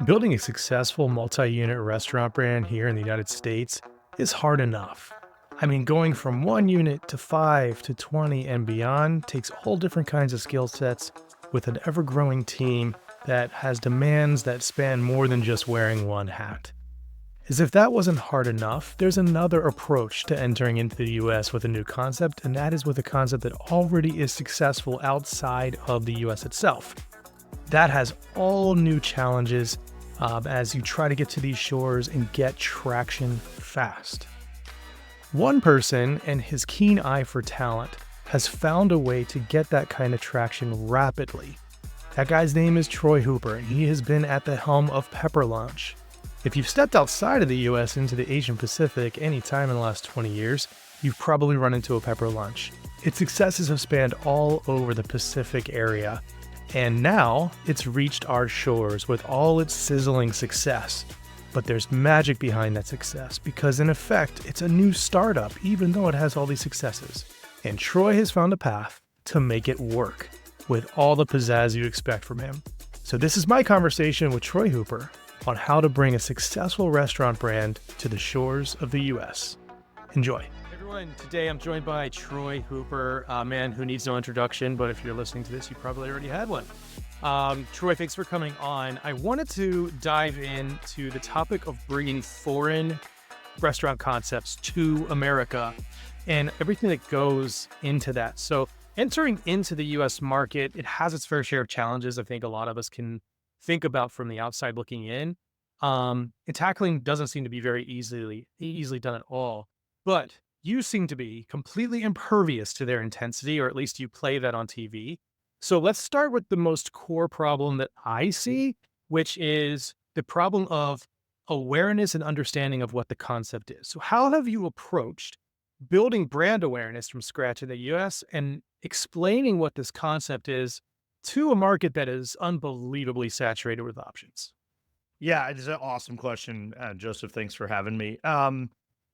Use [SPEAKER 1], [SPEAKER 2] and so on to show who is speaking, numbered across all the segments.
[SPEAKER 1] Building a successful multi-unit restaurant brand here in the United States is hard enough. I mean, going from one unit to 5 to 20 and beyond takes all different kinds of skill sets with an ever-growing team that has demands that span more than just wearing one hat. As if that wasn't hard enough, there's another approach to entering into the US with a new concept, and that is with a concept that already is successful outside of the US itself. That has all new challenges as you try to get to these shores and get traction fast. One person and his keen eye for talent has found a way to get that kind of traction rapidly. That guy's name is Troy Hooper, and he has been at the helm of Pepper Lunch. If you've stepped outside of the US into the Asian Pacific any time in the last 20 years, you've probably run into a Pepper Lunch. Its successes have spanned all over the Pacific area, and now it's reached our shores with all its sizzling success. But there's magic behind that success because, in effect, it's a new startup, even though it has all these successes. And Troy has found a path to make it work with all the pizzazz you expect from him. So, this is my conversation with Troy Hooper on how to bring a successful restaurant brand to the shores of the US. Enjoy. Everyone, today I'm joined by Troy Hooper, a man who needs no introduction, but if you're listening to this, you probably already had one. Troy, thanks for coming on. I wanted to dive into the topic of bringing foreign restaurant concepts to America and everything that goes into that. So entering into the US market, it has its fair share of challenges. I think a lot of us can think about from the outside looking in. And tackling doesn't seem to be very easily done at all. But you seem to be completely impervious to their intensity, or at least you play that on TV. So let's start with the most core problem that I see, which is the problem of awareness and understanding of what the concept is. So how have you approached building brand awareness from scratch in the US and explaining what this concept is to a market that is unbelievably saturated with options?
[SPEAKER 2] Yeah, it is an awesome question, Joseph. Thanks for having me.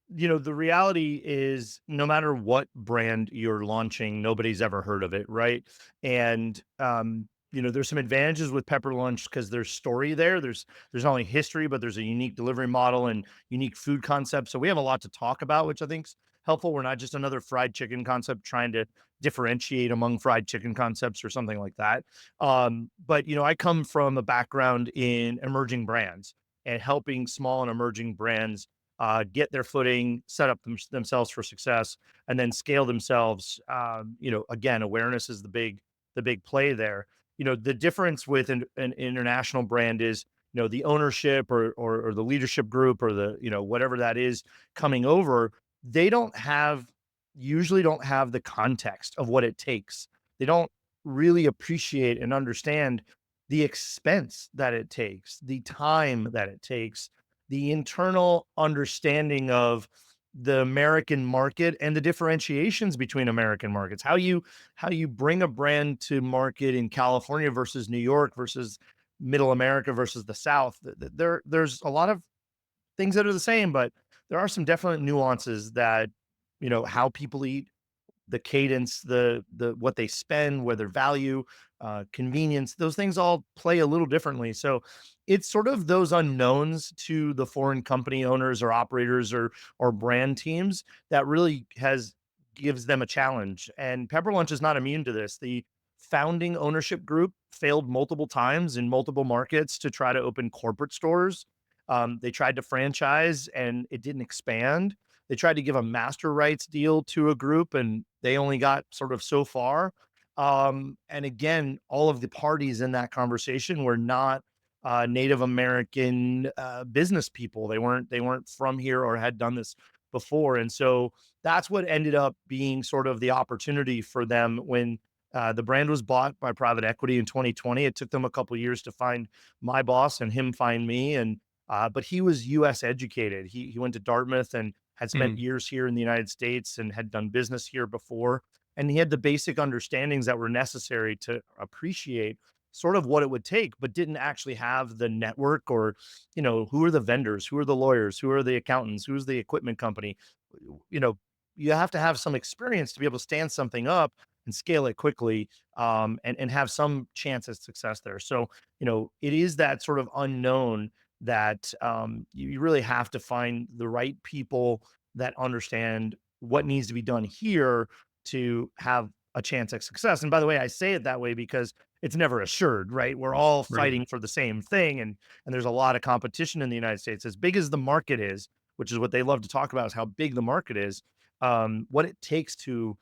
[SPEAKER 2] The reality is no matter what brand you're launching, nobody's ever heard of it, right? And there's some advantages with Pepper Lunch because there's story there. There's not only history, but there's a unique delivery model and unique food concept. So we have a lot to talk about, which I think's helpful. We're not just another fried chicken concept trying to differentiate among fried chicken concepts or something like that. But I come from a background in emerging brands and helping small and emerging brands get their footing, set up themselves for success, and then scale themselves. Again, awareness is the big play there. The difference with an international brand is the ownership or the leadership group or the whatever that is coming over. They usually don't have the context of what it takes. They don't really appreciate and understand the expense that it takes, the time that it takes, the internal understanding of the American market and the differentiations between American markets. How you bring a brand to market in California versus New York versus Middle America versus the South. There's a lot of things that are the same, but there are some definite nuances that how people eat, the cadence, the what they spend, where their value, convenience, those things all play a little differently. So it's sort of those unknowns to the foreign company owners or operators or brand teams that really has gives them a challenge. And Pepper Lunch is not immune to this. The founding ownership group failed multiple times in multiple markets to try to open corporate stores. They tried to franchise and it didn't expand. They tried to give a master rights deal to a group and they only got sort of so far. And again, all of the parties in that conversation were not Native American business people. They weren't from here or had done this before. And so that's what ended up being sort of the opportunity for them when the brand was bought by private equity in 2020. It took them a couple years to find my boss and him find me. And but he was U.S. educated. He went to Dartmouth and had spent
[SPEAKER 1] Hmm.
[SPEAKER 2] years here in the United States and had done business here before. And he had the basic understandings that were necessary to appreciate sort of what it would take, but didn't actually have the network or, who are the vendors, who are the lawyers, who are the accountants, who's the equipment company. You know, you have to have some experience to be able to stand something up and scale it quickly, and have some chance at success there. So, it is that sort of unknown that you really have to find the right people that understand what needs to be done here to have a chance at success. And by the way, I say it that way because it's never assured, right? We're all
[SPEAKER 1] Right.
[SPEAKER 2] fighting for the same thing, and there's a lot of competition in the United States. As big as the market is, which is what they love to talk about, is how big the market is. What it takes to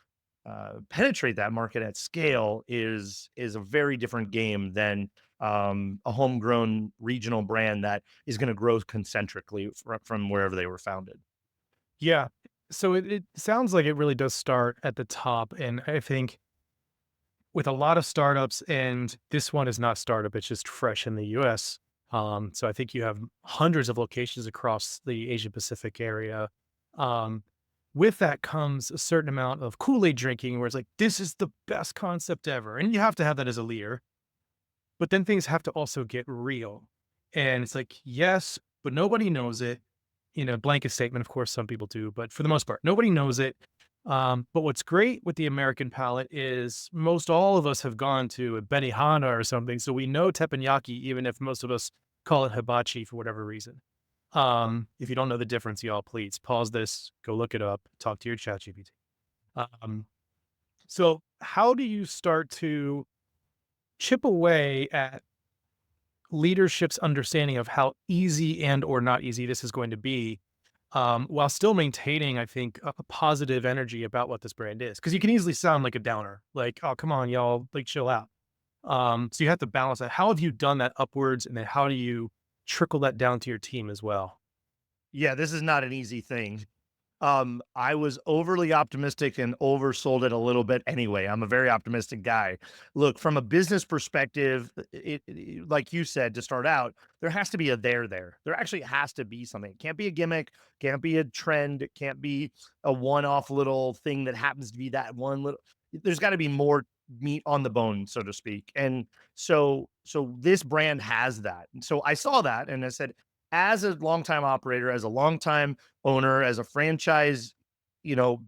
[SPEAKER 2] penetrate that market at scale is a very different game than a homegrown regional brand that is going to grow concentrically from wherever they were founded.
[SPEAKER 1] Yeah. So it sounds like it really does start at the top. And I think with a lot of startups, and this one is not startup, it's just fresh in the US. So I think you have hundreds of locations across the Asia Pacific area. Um, with that comes a certain amount of Kool-Aid drinking where it's like, this is the best concept ever. And you have to have that as a leader. But then things have to also get real. And it's like, yes, but nobody knows it. Blanket statement, of course, some people do, but for the most part, nobody knows it. But what's great with the American palate is most all of us have gone to a Benihana or something. So we know teppanyaki, even if most of us call it hibachi for whatever reason. If you don't know the difference, y'all, please pause this, go look it up, talk to your chat GPT. Um, so how do you start to chip away at leadership's understanding of how easy and or not easy this is going to be, while still maintaining, I think, a positive energy about what this brand is? Because you can easily sound like a downer, like, "Oh, come on, y'all, like, chill out." So you have to balance that. How have you done that upwards, and then how do you trickle that down to your team as well?
[SPEAKER 2] Yeah, this is not an easy thing. I was overly optimistic and oversold it a little bit anyway. I'm a very optimistic guy. Look, from a business perspective, like you said to start out, there has to be a there there. There actually has to be something. It can't be a gimmick, can't be a trend, it can't be a one-off little thing that happens to be that one little. There's got to be more meat on the bone, so to speak. And so this brand has that. And so I saw that and I said, as a longtime operator, as a longtime owner, as a franchise, you know,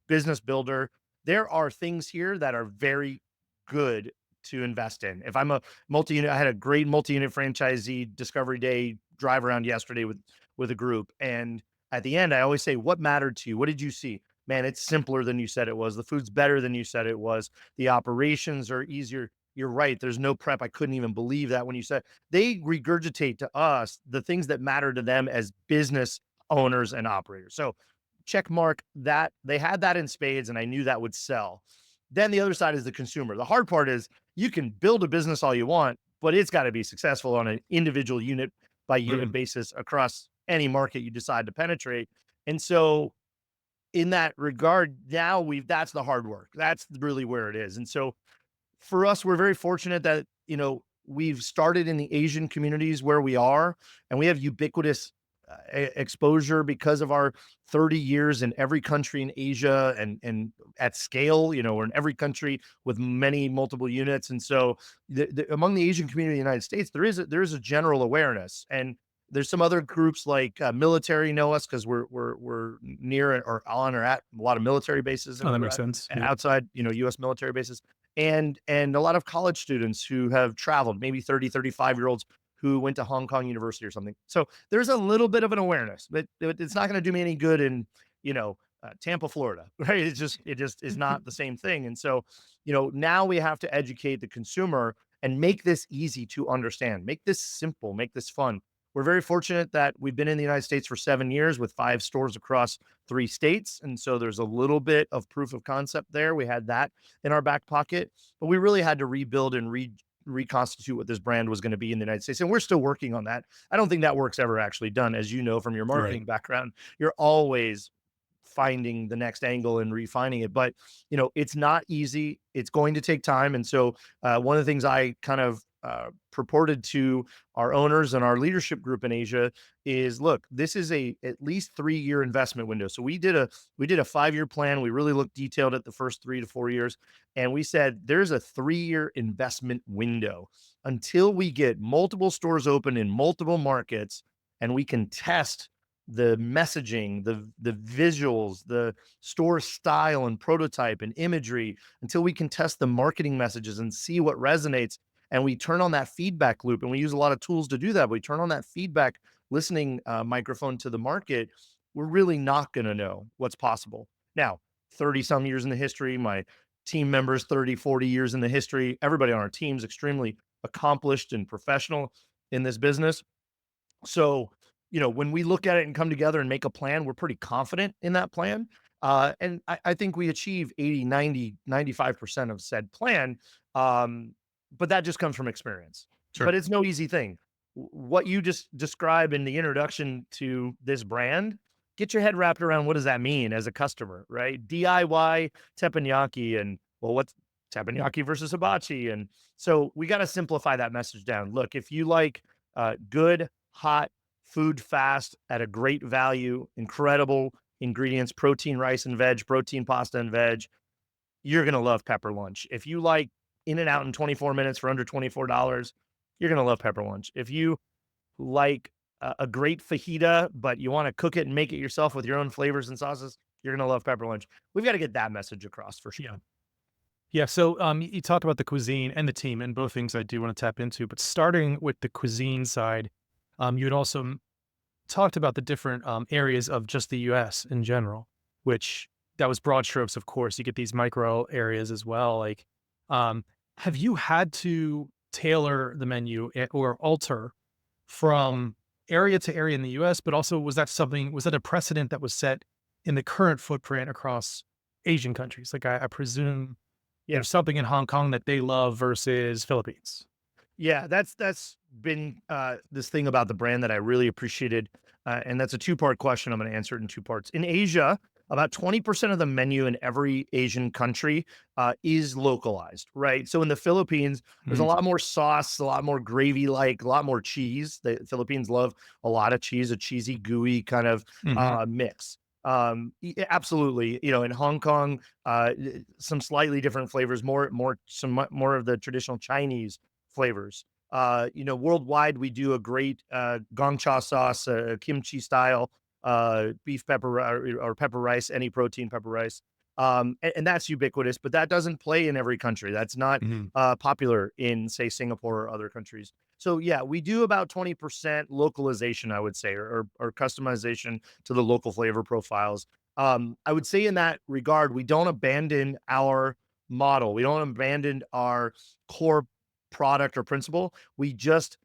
[SPEAKER 2] business builder, there are things here that are very good to invest in. If I'm a multi-unit, I had a great multi-unit franchisee discovery day drive around yesterday with a group. And at the end, I always say, what mattered to you? What did you see? Man, it's simpler than you said it was. The food's better than you said it was. The operations are easier. You're right. There's no prep. I couldn't even believe that when you said they regurgitate to us the things that matter to them as business owners and operators. So check mark that they had that in spades and I knew that would sell. Then the other side is the consumer. The hard part is you can build a business all you want, but it's got to be successful on an individual unit by unit
[SPEAKER 1] Mm,
[SPEAKER 2] basis across any market you decide to penetrate. And so in that regard, now that's the hard work. That's really where it is. And so for us, we're very fortunate that, we've started in the Asian communities where we are, and we have ubiquitous exposure because of our 30 years in every country in Asia and at scale, we're in every country with many multiple units. And so among the Asian community in the United States, there is a general awareness. And there's some other groups like military know us because we're near or on or at a lot of military bases
[SPEAKER 1] oh,
[SPEAKER 2] and
[SPEAKER 1] that makes sense. Yeah.
[SPEAKER 2] outside, U.S. military bases and a lot of college students who have traveled, maybe 30, 35-year-olds who went to Hong Kong University or something. So there's a little bit of an awareness, but it's not going to do me any good in, Tampa, Florida, right? It just is not the same thing. And so, now we have to educate the consumer and make this easy to understand, make this simple, make this fun. We're very fortunate that we've been in the United States for 7 years with 5 stores across 3 states. And so there's a little bit of proof of concept there. We had that in our back pocket, but we really had to rebuild and reconstitute what this brand was going to be in the United States. And we're still working on that. I don't think that work's ever actually done. As you know from your
[SPEAKER 1] Right.
[SPEAKER 2] marketing background, you're always finding the next angle and refining it. But, it's not easy. It's going to take time. And so, one of the things I kind of purported to our owners and our leadership group in Asia is, look, this is a at least 3-year investment window. So we did a 5-year plan. We really looked detailed at the first 3 to 4 years, and we said there's a 3-year investment window until we get multiple stores open in multiple markets and we can test the messaging, the visuals, the store style and prototype and imagery until we can test the marketing messages and see what resonates. And we turn on that feedback loop, and we use a lot of tools to do that. We turn on that feedback listening microphone to the market. We're really not going to know what's possible. Now, 30 some years in the history, my team members, 30, 40 years in the history, everybody on our team's extremely accomplished and professional in this business. So, when we look at it and come together and make a plan, we're pretty confident in that plan. And I think we achieve 80, 90, 95% of said plan. Um, but that just comes from experience.
[SPEAKER 1] Sure.
[SPEAKER 2] But it's no easy thing. What you just describe in the introduction to this brand, get your head wrapped around what does that mean as a customer, right? DIY teppanyaki and well, what's teppanyaki versus hibachi? And so we got to simplify that message down. Look, if you like good, hot food fast at a great value, incredible ingredients, protein, rice and veg, protein, pasta and veg, you're going to love Pepper Lunch. If you like in and out in 24 minutes for under $24, you're going to love Pepper Lunch. If you like a great fajita, but you want to cook it and make it yourself with your own flavors and sauces, you're going to love Pepper Lunch. We've got to get that message across for sure.
[SPEAKER 1] Yeah. Yeah. So you talked about the cuisine and the team, and both things I do want to tap into. But starting with the cuisine side, you had also talked about the different areas of just the U.S. in general, which that was broad strokes. Of course, you get these micro areas as well. Like, um, have you had to tailor the menu or alter from area to area in the U.S., but also was that a precedent that was set in the current footprint across Asian countries? Like I presume
[SPEAKER 2] Yeah.
[SPEAKER 1] there's something in Hong Kong that they love versus Philippines.
[SPEAKER 2] Yeah, that's been this thing about the brand that I really appreciated, and that's a two-part question. I'm going to answer it in two parts. In Asia, about 20% of the menu in every Asian country is localized, right? So in the Philippines, there's a
[SPEAKER 1] Mhm.
[SPEAKER 2] lot more sauce, a lot more gravy-like, a lot more cheese. The Philippines love a lot of cheese, a cheesy, gooey kind of
[SPEAKER 1] Mhm.
[SPEAKER 2] mix. Absolutely. In Hong Kong, some slightly different flavors, more of the traditional Chinese flavors. Worldwide, we do a great gongcha sauce, kimchi style, beef pepper or pepper rice, any protein pepper rice. And that's ubiquitous, but that doesn't play in every country. That's not
[SPEAKER 1] Mhm.
[SPEAKER 2] popular in, say, Singapore or other countries. So yeah, we do about 20% localization, I would say, or customization to the local flavor profiles. I would say in that regard, we don't abandon our model. We don't abandon our core product or principle. We just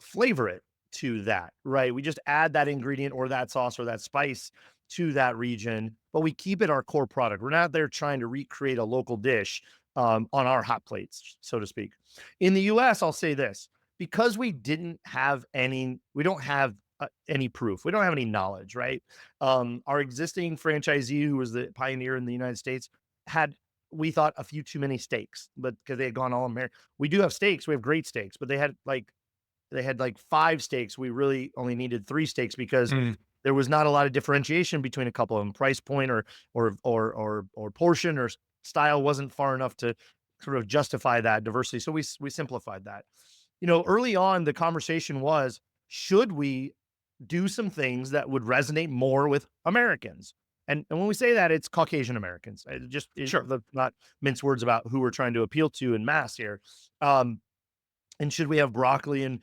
[SPEAKER 2] flavor it to that, right? We just add that ingredient or that sauce or that spice to that region, but we keep it our core product. We're not there trying to recreate a local dish on our hot plates, so to speak. In the US, I'll say this because we don't have any proof. We don't have any knowledge, right? Our existing franchisee, who was the pioneer in the United States, had we thought a few too many steaks, but because they had gone all American. We do have steaks. We have great steaks, but they had like 5 steaks. We really only needed 3 steaks because
[SPEAKER 1] Mhm.
[SPEAKER 2] there was not a lot of differentiation between a couple of them. Price point or portion or style wasn't far enough to sort of justify that diversity. So we simplified that. Early on, the conversation was, should we do some things that would resonate more with Americans? And when we say that, it's Caucasian Americans.
[SPEAKER 1] Sure.
[SPEAKER 2] Let's not mince words about who we're trying to appeal to in mass here. Um, and should we have broccoli and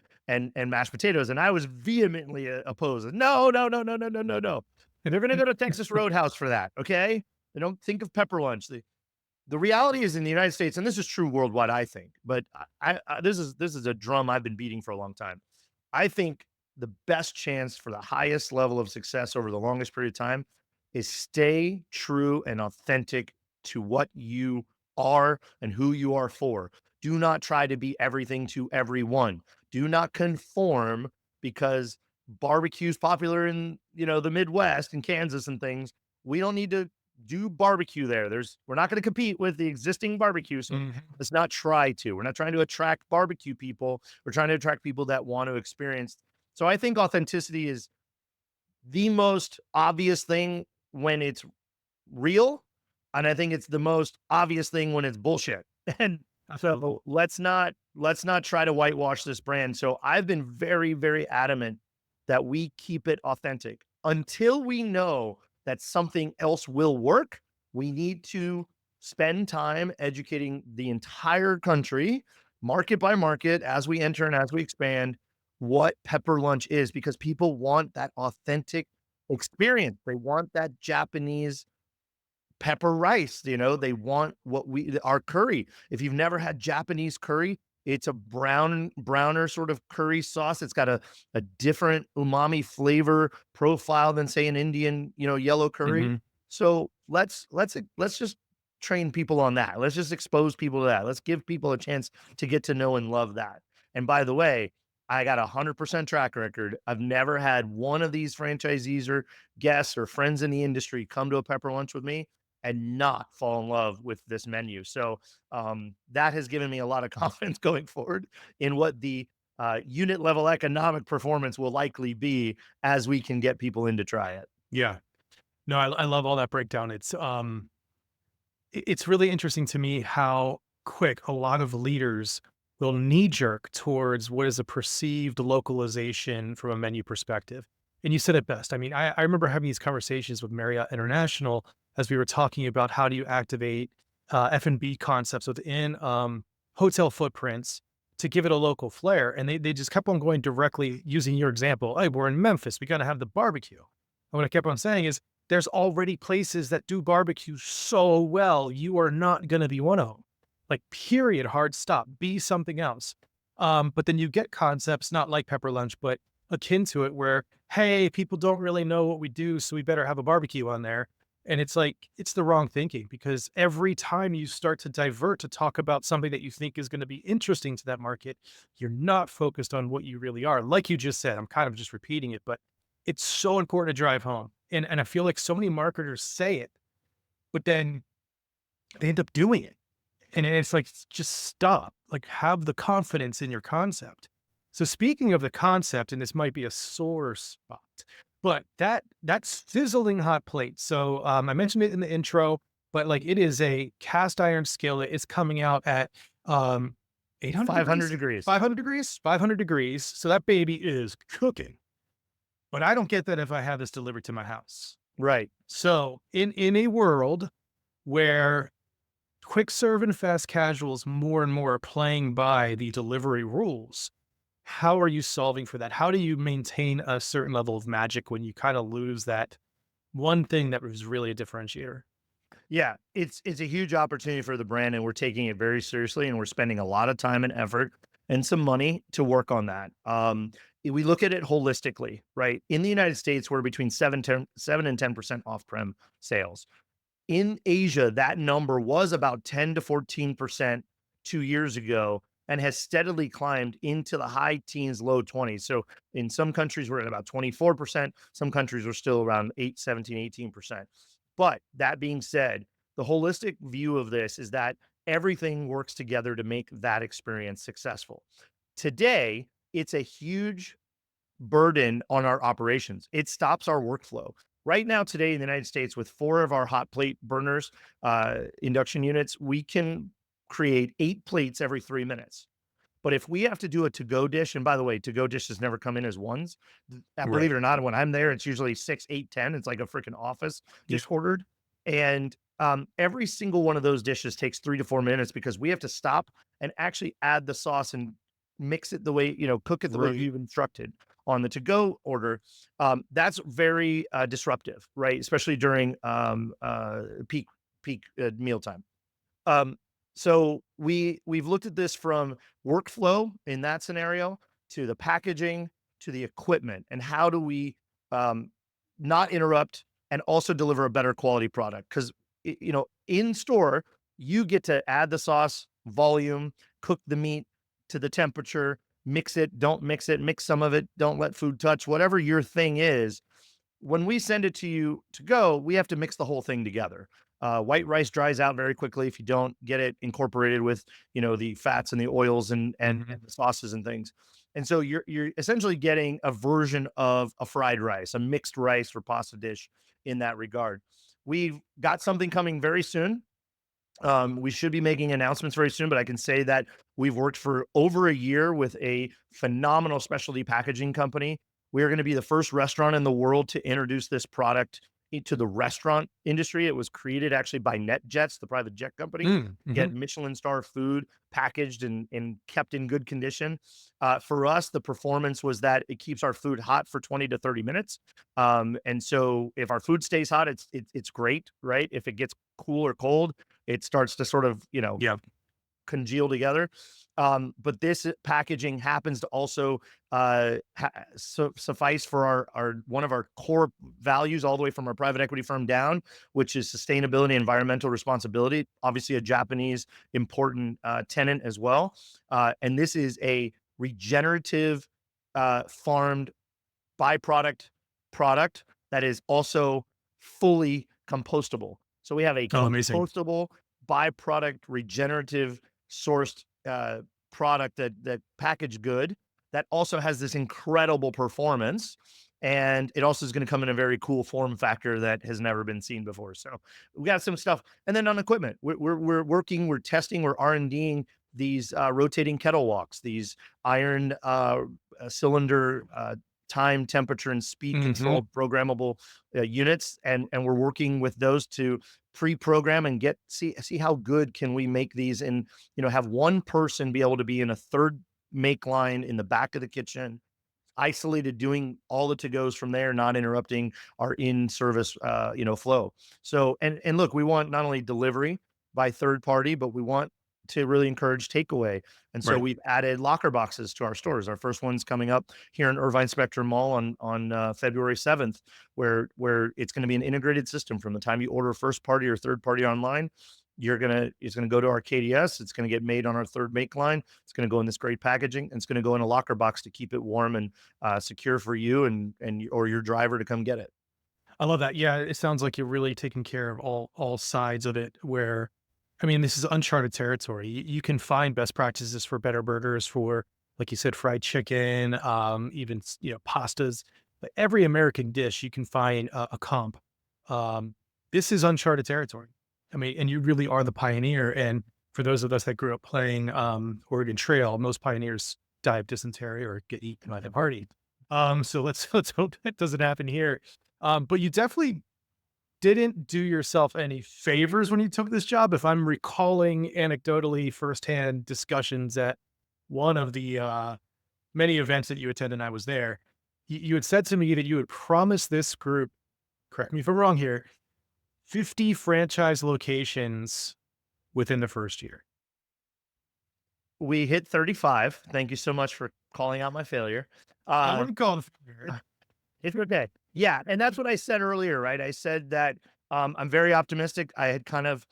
[SPEAKER 2] mashed potatoes? And I was vehemently opposed. No, no, no, no, no, no, no, no. They're going to go to Texas Roadhouse for that. Okay. They don't think of pepper lunch. The reality is in the United States, and this is true worldwide, I think, but this is a drum I've been beating for a long time. I think the best chance for the highest level of success over the longest period of time is stay true and authentic to what you are and who you are for. Do not try to be everything to everyone. Do not conform because barbecue's popular in, the Midwest and Kansas and things. We don't need to do barbecue there. We're not going to compete with the existing barbecue. So
[SPEAKER 1] Mhm.
[SPEAKER 2] let's not try to. We're not trying to attract barbecue people. We're trying to attract people that want to experience. So I think authenticity is the most obvious thing when it's real. And I think it's the most obvious thing when it's bullshit. And so let's not try to whitewash this brand. So I've been very, very adamant that we keep it authentic. until we know that something else will work, we need to spend time educating the entire country, market by market, as we enter and as we expand, what pepper lunch is, because people want that authentic experience. They want that Japanese pepper rice, they want what our curry. If you've never had Japanese curry, it's a browner sort of curry sauce. It's got a different umami flavor profile than say an Indian, yellow curry.
[SPEAKER 1] Hmm.
[SPEAKER 2] So let's just train people on that. Let's just expose people to that. Let's give people a chance to get to know and love that. And by the way, I got 100% track record. I've never had one of these franchisees or guests or friends in the industry come to a pepper lunch with me and not fall in love with this menu. So that has given me a lot of confidence going forward in what the unit level economic performance will likely be as we can get people in to try it.
[SPEAKER 1] Yeah. No, I love all that breakdown. It's really interesting to me how quick a lot of leaders will knee jerk towards what is a perceived localization from a menu perspective. And you said it best. I mean, I remember having these conversations with Marriott International as we were talking about how do you activate F&B concepts within hotel footprints to give it a local flair. And they just kept on going directly using your example. Hey, we're in Memphis. We got to have the barbecue. And what I kept on saying is, there's already places that do barbecue so well, you are not gonna be one of them. Like, period, hard stop, be something else. But then you get concepts not like Pepper Lunch, but akin to it where, "Hey, people don't really know what we do, so we better have a barbecue on there." And it's like, it's the wrong thinking because every time you start to divert to talk about something that you think is gonna be interesting to that market, you're not focused on what you really are. Like you just said, I'm kind of just repeating it, but it's so important to drive home. And I feel like so many marketers say it, but then they end up doing it. And it's like, just stop. Like, have the confidence in your concept. So speaking of the concept, and this might be a sore spot, but that sizzling hot plate. So I mentioned it in the intro, but like it is a cast iron skillet. It's coming out at 800
[SPEAKER 2] 500
[SPEAKER 1] degrees,
[SPEAKER 2] degrees.
[SPEAKER 1] 500 degrees, 500 degrees. So that baby is cooking. But I don't get that if I have this delivered to my house.
[SPEAKER 2] Right.
[SPEAKER 1] So in a world where quick serve and fast casuals more and more are playing by the delivery rules, how are you solving for that? How do you maintain a certain level of magic when you kind of lose that one thing that was really a differentiator?
[SPEAKER 2] Yeah, it's a huge opportunity for the brand, and we're taking it very seriously, and we're spending a lot of time and effort and some money to work on that. We look at it holistically, right? In the United States, we're between 7 and 10% off-prem sales. In Asia, that number was about 10 to 14% 2 years ago and has steadily climbed into the high teens, low 20s. So in some countries, we're at about 24%. Some countries are still around 8, 17, 18%. But that being said, the holistic view of this is that everything works together to make that experience successful. Today, it's a huge burden on our operations. It stops our workflow. Right now, today in the United States, with four of our hot plate burners, induction units, we can create 8 plates every 3 minutes. But if we have to do a to-go dish, and by the way, to-go dishes never come in as ones. Believe
[SPEAKER 1] Right.
[SPEAKER 2] it or not, when I'm there, it's usually 6, 8, 10. It's like a freaking office
[SPEAKER 1] Yeah.
[SPEAKER 2] just ordered. And every single one of those dishes takes 3 to 4 minutes because we have to stop and actually add the sauce and mix it the way, cook it the way
[SPEAKER 1] Right.
[SPEAKER 2] you've instructed on the to-go order. That's very disruptive, right? Especially during peak mealtime. Um, so we've looked at this from workflow in that scenario to the packaging to the equipment and how do we um, not interrupt and also deliver a better quality product because in store you get to add the sauce, volume, cook the meat to the temperature, mix it, don't mix it, mix some of it, don't let food touch, whatever your thing is. When we send it to you to go, we have to mix the whole thing together. White rice dries out very quickly if you don't get it incorporated with, the fats and the oils and
[SPEAKER 1] Mhm.
[SPEAKER 2] the sauces and things. And so you're essentially getting a version of a fried rice, a mixed rice or pasta dish in that regard. We've got something coming very soon. We should be making announcements very soon, but I can say that we've worked for over a year with a phenomenal specialty packaging company We are going to be the first restaurant in the world to introduce this product into the restaurant industry. It was created actually by NetJets, the private jet company.
[SPEAKER 1] Mm,
[SPEAKER 2] Get
[SPEAKER 1] mhm.
[SPEAKER 2] Michelin star food packaged and kept in good condition. For us, the performance was that it keeps our food hot for 20 to 30 minutes. And so if our food stays hot, it's great, right? If it gets cool or cold, it starts to sort of,
[SPEAKER 1] Yeah.
[SPEAKER 2] congeal together. But this packaging happens to also suffice for our one of our core values, all the way from our private equity firm down, which is sustainability, environmental responsibility. Obviously, a Japanese important tenant as well. And this is a regenerative farmed byproduct product that is also fully compostable. So we have a
[SPEAKER 1] Oh, amazing.
[SPEAKER 2] compostable byproduct regenerative sourced product that packaged good that also has this incredible performance. And it also is going to come in a very cool form factor that has never been seen before. So we got some stuff. And then on equipment, we're working, we're testing, we're R&Ding these rotating kettle walks, these iron cylinder time, temperature, and speed
[SPEAKER 1] Mhm.
[SPEAKER 2] controlled programmable units, and we're working with those to pre-program and get see how good can we make these, and have one person be able to be in a third make line in the back of the kitchen, isolated, doing all the to-goes from there, not interrupting our in-service, flow. So, and look, we want not only delivery by third party, but we want to really encourage takeaway. And so
[SPEAKER 1] Right.
[SPEAKER 2] we've added locker boxes to our stores. Our first one's coming up here in Irvine Spectrum Mall on February 7th, where it's going to be an integrated system from the time you order first party or third party online. It's gonna go to our KDS. It's gonna get made on our third make line. It's gonna go in this great packaging, and it's gonna go in a locker box to keep it warm and secure for you or your driver to come get it.
[SPEAKER 1] I love that. Yeah, it sounds like you're really taking care of all sides of it. Where, I mean, this is uncharted territory. You can find best practices for better burgers, for like you said, fried chicken, even pastas. But every American dish, you can find a comp. Um, this is uncharted territory. I mean, and you really are the pioneer. And for those of us that grew up playing Oregon Trail, most pioneers die of dysentery or get eaten by the party. So let's hope that doesn't happen here. But you definitely didn't do yourself any favors when you took this job. If I'm recalling anecdotally firsthand discussions at one of the many events that you attended, and I was there, you had said to me that you had promised this group, correct me if I'm wrong here, 50 franchise locations within the first year.
[SPEAKER 2] We hit 35. Thank you so much for calling out my failure.
[SPEAKER 1] I
[SPEAKER 2] Uh,
[SPEAKER 1] wouldn't call it a failure.
[SPEAKER 2] It's okay. Yeah, and that's what I said earlier, right? I said that, I'm very optimistic. I had kind of,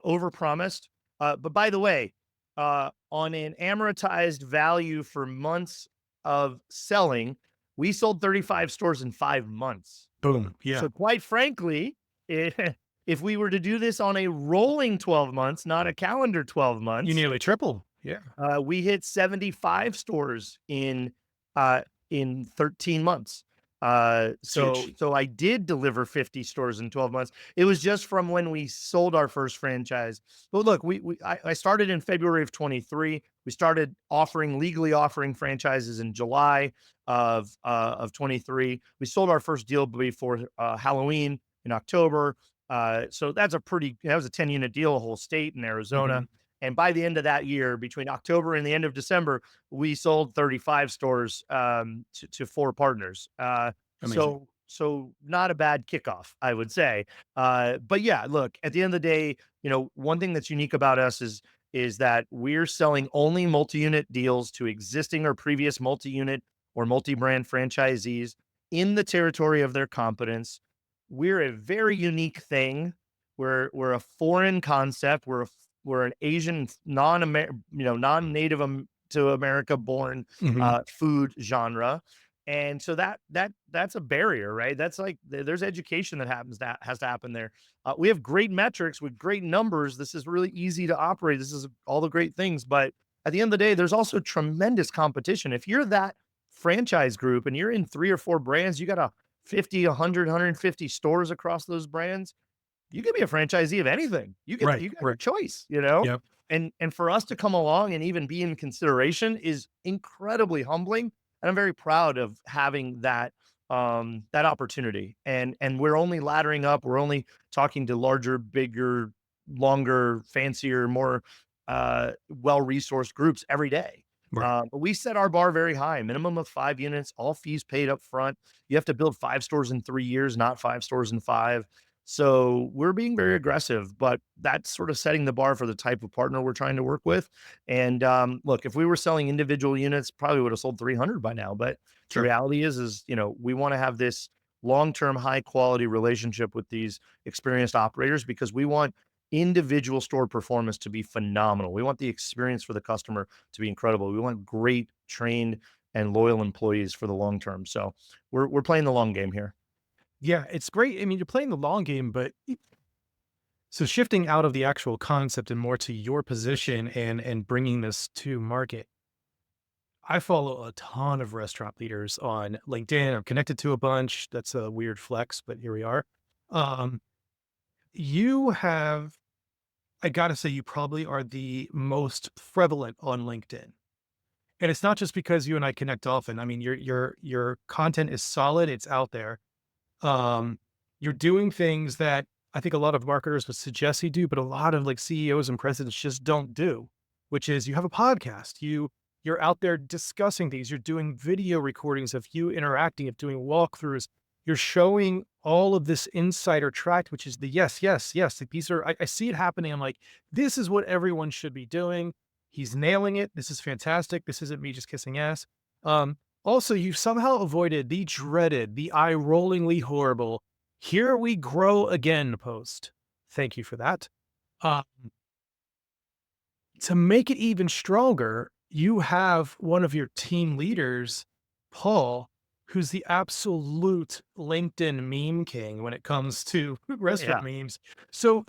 [SPEAKER 2] overpromised. But by the way, on an amortized value for months of selling, we sold 35 stores in 5 months.
[SPEAKER 1] Boom. Yeah.
[SPEAKER 2] So quite frankly, if we were to do this on a rolling 12 months, not a calendar 12
[SPEAKER 1] You
[SPEAKER 2] months,
[SPEAKER 1] nearly tripled. Yeah.
[SPEAKER 2] we hit 75 stores uh, in 13 months.
[SPEAKER 1] It's
[SPEAKER 2] So
[SPEAKER 1] huge.
[SPEAKER 2] so I did deliver 50 stores in 12 months. It was just from when we sold our first franchise. But look, I started in February of 23. We started legally offering franchises in July of 23. We sold our first deal before Halloween in October. So that was a 10 unit deal, a whole state in Arizona.
[SPEAKER 1] Mhm.
[SPEAKER 2] And by the end of that year, between October and the end of December, we sold 35 stores to four partners.
[SPEAKER 1] Amazing.
[SPEAKER 2] So not a bad kickoff, I would say. But yeah, look, at the end of the day, one thing that's unique about us is that we're selling only multi-unit deals to existing or previous multi-unit or multi-brand franchisees in the territory of their competence. We're a very unique thing. We're a foreign concept. We're an Asian non-native to America born
[SPEAKER 1] Mhm.
[SPEAKER 2] food genre. And so that's a barrier, right? That's like there's education that has to happen there. We have great metrics with great numbers. This is really easy to operate. This is all the great things, but at the end of the day, there's also tremendous competition. If you're that franchise group and you're in three or four brands, you got a 50, 100, 150 stores across those brands, you could be a franchisee of anything.
[SPEAKER 1] Right.
[SPEAKER 2] You got your
[SPEAKER 1] Right.
[SPEAKER 2] choice.
[SPEAKER 1] Yep.
[SPEAKER 2] And for us to come along and even be in consideration is incredibly humbling. and I'm very proud of having that opportunity. And we're only laddering up. We're only talking to larger, bigger, longer, fancier, more well-resourced groups every day.
[SPEAKER 1] Right.
[SPEAKER 2] But we set our bar very high, minimum of 5 units, all fees paid up front. You have to build 5 stores in 3 years, not 5 stores in five. So we're being very aggressive, but that's sort of setting the bar for the type of partner we're trying to work with. And look, if we were selling individual units, probably would have sold 300 by now. But the
[SPEAKER 1] Sure.
[SPEAKER 2] reality is we want to have this long-term, high-quality relationship with these experienced operators because we want individual store performance to be phenomenal. We want the experience for the customer to be incredible. We want great, trained, and loyal employees for the long term. So we're playing the long game here.
[SPEAKER 1] Yeah, it's great. I mean, you're playing the long game, but so shifting out of the actual concept and more to your position and bringing this to market. I follow a ton of restaurant leaders on LinkedIn. I'm connected to a bunch. That's a weird flex, but here we are. Um, you have, I gotta say, you probably are the most prevalent on LinkedIn. And it's not just because you and I connect often. I mean, your content is solid, it's out there. Um, you're doing things that I think a lot of marketers would suggest you do, but a lot of like CEOs and presidents just don't do, which is you have a podcast. You're out there discussing things. You're doing video recordings of you interacting, of doing walkthroughs. You're showing all of this insider track, which is the yes, yes, yes. Like these are I see it happening. I'm like, this is what everyone should be doing. He's nailing it. This is fantastic. This isn't me just kissing ass. Also, you somehow avoided the dreaded, the eye-rollingly horrible, "Here we grow again" post. Thank you for that. Uh, to make it even stronger, you have one of your team leaders, Paul, who's the absolute LinkedIn meme king when it comes to restaurant
[SPEAKER 2] Yeah.
[SPEAKER 1] memes. So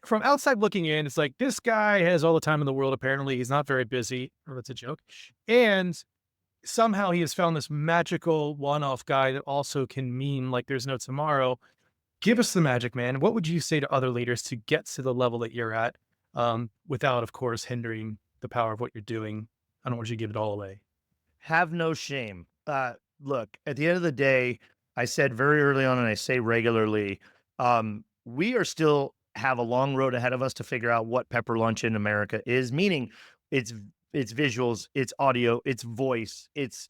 [SPEAKER 1] from outside looking in, it's like this guy has all the time in the world. Apparently, he's not very busy, or that's a joke. And somehow he has found this magical one-off guy that also can meme like there's no tomorrow. Give us the magic, man. What would you say to other leaders to get to the level that you're at, without, of course, hindering the power of what you're doing? I don't want you to give it all away.
[SPEAKER 2] Have no shame. Look, at the end of the day, I said very early on, and I say regularly, we are still have a long road ahead of us to figure out what pepper lunch in America is. Meaning, it's it's visuals, it's audio, it's voice, it's